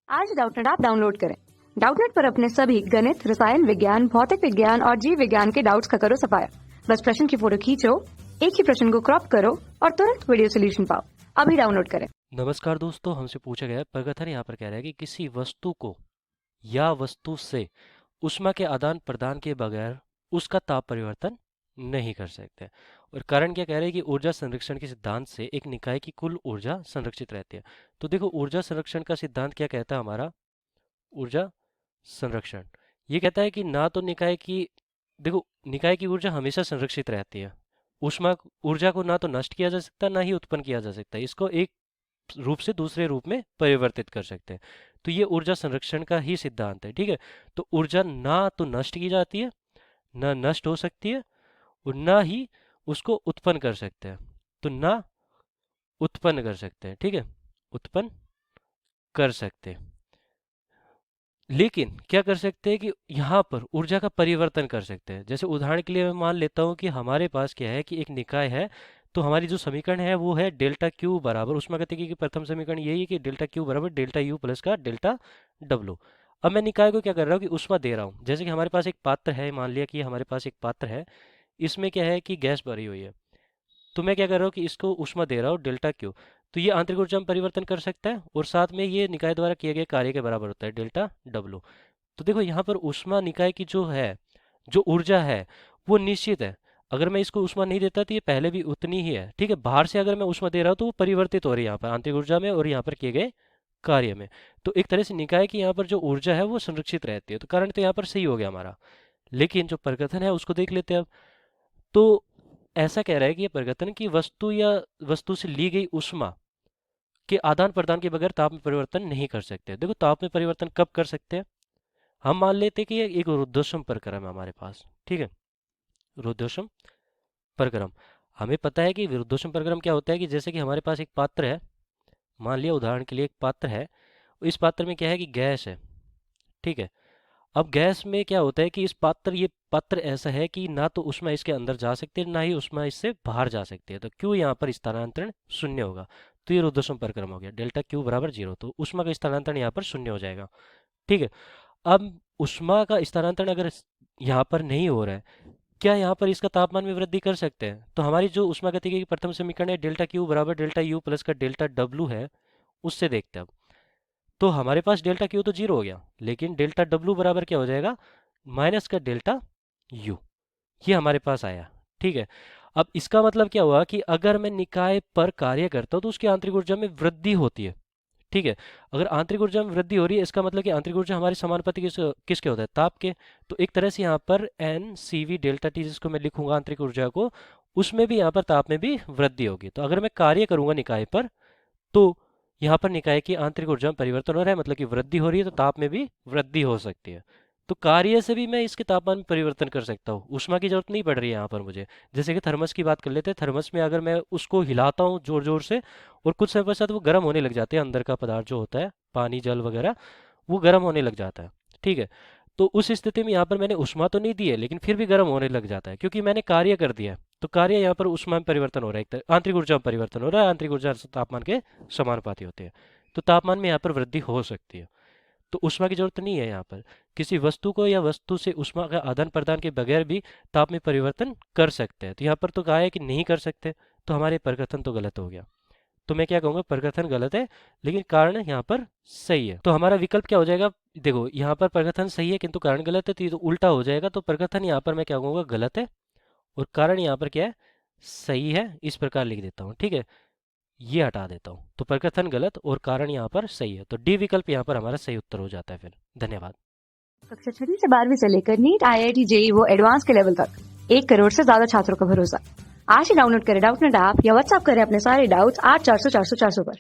आज Doubtnut app download करें। Doubtnut पर अपने सभी गणित, रसायन विज्ञान, भौतिक विज्ञान और जीव विज्ञान के डाउट्स का करो सफाया। बस प्रश्न की फोटो खींचो, एक ही प्रश्न को क्रॉप करो और तुरंत वीडियो सोल्यूशन पाओ। अभी डाउनलोड करें। नमस्कार दोस्तों, हमसे पूछा गया है प्रगथन यहाँ पर कह रहा है कि किसी वस्तु को या वस्तु से ऊष्मा के आदान प्रदान के बगैर उसका ताप परिवर्तन नहीं कर सकते। और कारण क्या कह रहे हैं कि ऊर्जा संरक्षण के सिद्धांत से एक निकाय की कुल ऊर्जा संरक्षित रहती है। तो देखो, ऊर्जा संरक्षण का सिद्धांत क्या कहता है हमारा? ऊर्जा संरक्षण ये कहता है कि ना तो निकाय की, देखो, निकाय की ऊर्जा हमेशा संरक्षित रहती है। ऊष्मा ऊर्जा को ना तो नष्ट किया जा सकता, ना ही उत्पन्न किया जा सकता। इसको एक रूप से दूसरे रूप में परिवर्तित कर सकते हैं। तो ये ऊर्जा संरक्षण का ही सिद्धांत है, ठीक है। तो ऊर्जा ना तो नष्ट की जाती है, ना नष्ट हो सकती है, और ना ही उसको उत्पन्न कर सकते हैं। तो ना उत्पन्न कर सकते हैं, ठीक है, उत्पन्न कर सकते हैं। लेकिन क्या कर सकते हैं कि यहाँ पर ऊर्जा का परिवर्तन कर सकते हैं। जैसे उदाहरण के लिए मैं मान लेता हूँ कि हमारे पास क्या है कि एक निकाय है। तो हमारी जो समीकरण है वो है डेल्टा क्यू बराबर, ऊष्मागतिकी की प्रथम समीकरण यही है कि डेल्टा क्यू बराबर डेल्टा यू प्लस का डेल्टा डब्लू। अब मैं निकाय को क्या कर रहा हूँ कि ऊष्मा दे रहा हूँ। जैसे कि हमारे पास एक पात्र है, मान लिया कि हमारे पास एक पात्र है, इसमें क्या है कि गैस भरी हुई है। तो मैं क्या कर रहा हूँ कि इसको ऊष्मा दे रहा हूँ डेल्टा क्यू। तो ये आंतरिक ऊर्जा में परिवर्तन कर सकता है और साथ में ये निकाय द्वारा किए गए कार्य के बराबर होता है डेल्टा डब्लू। तो देखो, यहाँ पर ऊष्मा निकाय की जो है, जो ऊर्जा है, वो निश्चित है। अगर मैं इसको ऊष्मा नहीं देता तो ये पहले भी उतनी ही है, ठीक है। बाहर से अगर मैं ऊष्मा दे रहा हूँ तो वो परिवर्तित हो रही है यहाँ पर आंतरिक ऊर्जा में और यहाँ पर किए गए कार्य में। तो एक तरह से निकाय की यहाँ पर जो ऊर्जा है वो संरक्षित रहती है। तो कारण तो यहाँ पर सही हो गया हमारा। लेकिन जो प्रगथन है उसको देख लेते हैं अब। तो ऐसा कह रहा है कि ये प्रगथन की वस्तु या वस्तु से ली गई ऊष्मा के आदान प्रदान के बगैर ताप में परिवर्तन नहीं कर सकते। देखो, ताप में परिवर्तन कब कर सकते हैं? हम मान लेते हैं कि ये एक रुद्धोष्म प्रक्रम है हमारे पास, ठीक है, रुद्धोष्म प्रक्रम। हमें पता है कि विरुद्धोष्म प्रक्रम क्या होता है कि जैसे कि हमारे पास एक पात्र है, मान लिया उदाहरण के लिए एक पात्र है। इस पात्र में क्या है कि गैस है, ठीक है। अब गैस में क्या होता है कि ये पात्र ऐसा है कि ना तो ऊष्मा इसके अंदर जा सकती है, ना ही ऊष्मा इससे बाहर जा सकती है। तो क्यू यहाँ पर स्थानांतरण शून्य होगा। तो ये रुद्धोष्म प्रक्रम हो गया, डेल्टा क्यू बराबर 0। तो ऊष्मा का स्थानांतरण यहाँ पर शून्य हो जाएगा, ठीक है। अब ऊष्मा का स्थानांतरण अगर यहाँ पर नहीं हो रहा है, क्या यहाँ पर इसका तापमान में वृद्धि कर सकते हैं? तो हमारी जो ऊष्मागतिकी की प्रथम समीकरण है डेल्टा क्यू बराबर डेल्टा यू प्लस का डेल्टा डब्लू है, उससे देखते हैं अब। तो हमारे पास डेल्टा क्यू तो 0 हो गया, लेकिन डेल्टा डब्लू बराबर क्या हो जाएगा? माइनस का डेल्टा यू। ये हमारे पास आया, ठीक है। अब इसका मतलब क्या हुआ कि अगर मैं निकाय पर कार्य करता हूँ तो उसकी आंतरिक ऊर्जा में वृद्धि होती है, ठीक है। अगर आंतरिक ऊर्जा में वृद्धि हो रही है, इसका मतलब कि आंतरिक ऊर्जा हमारी समानुपाती किसके होता है? ताप के। तो एक तरह से यहाँ पर N C V delta T, जिसको मैं लिखूंगा आंतरिक ऊर्जा को, उसमें भी यहाँ पर ताप में भी वृद्धि होगी। तो अगर मैं कार्य करूंगा निकाय पर, तो यहाँ पर निकाय की आंतरिक ऊर्जा में परिवर्तन हो रहा है, मतलब कि वृद्धि हो रही है, तो ताप में भी वृद्धि हो सकती है। तो कार्य से भी मैं इसके तापमान में परिवर्तन कर सकता हूँ, ऊष्मा की जरूरत नहीं पड़ रही है यहाँ पर मुझे। जैसे कि थर्मस की बात कर लेते हैं। थर्मस में अगर मैं उसको हिलाता हूँ जोर जोर से, और कुछ समय पश्चात वो गर्म होने लग जाते हैं, अंदर का पदार्थ जो होता है, पानी जल वगैरह, वो गर्म होने लग जाता है, ठीक है। तो उस स्थिति में यहाँ पर मैंने ऊष्मा तो नहीं दी है, लेकिन फिर भी गर्म होने लग जाता है, क्योंकि मैंने कार्य कर दिया है। तो कार्य यहाँ पर ऊष्मा में परिवर्तन हो रहा है, आंतरिक ऊर्जा में परिवर्तन हो रहा है। आंतरिक ऊर्जा तापमान के समानुपाती होते हैं। तो तापमान में यहाँ पर वृद्धि हो सकती है। तो ऊष्मा की जरूरत नहीं है यहाँ पर। किसी वस्तु को या वस्तु से ऊष्मा का आदान प्रदान के बगैर भी ताप में परिवर्तन कर सकते हैं। तो यहाँ पर तो कहा है कि नहीं कर सकते, तो हमारे प्रकथन तो गलत हो गया। तो मैं क्या कहूँगा, प्रकथन गलत है, लेकिन कारण यहाँ पर सही है। तो हमारा विकल्प क्या हो जाएगा? देखो, यहाँ पर प्रकथन सही है किंतु कारण गलत है, तो ये तो उल्टा हो जाएगा। तो प्रकथन यहाँ पर मैं क्या कहूँगा, गलत है, और कारण यहाँ पर क्या है? सही है। इस प्रकार लिख देता हूँ, ठीक है। ये हटा देता हूँ। तो प्रकथन गलत और कारण यहाँ पर सही है। तो डी विकल्प यहाँ पर हमारा सही उत्तर हो जाता है फिर। धन्यवाद। कक्षा 6 से 12वीं से लेकर नीट, IIT, JEE वो एडवांस के लेवल तक 1 करोड़ से ज्यादा छात्रों का भरोसा। आज ही डाउनलोड करें डाउटनेट ऐप या व्हाट्सएप करें अपने सारे डाउट्स 8400 400 400 पर।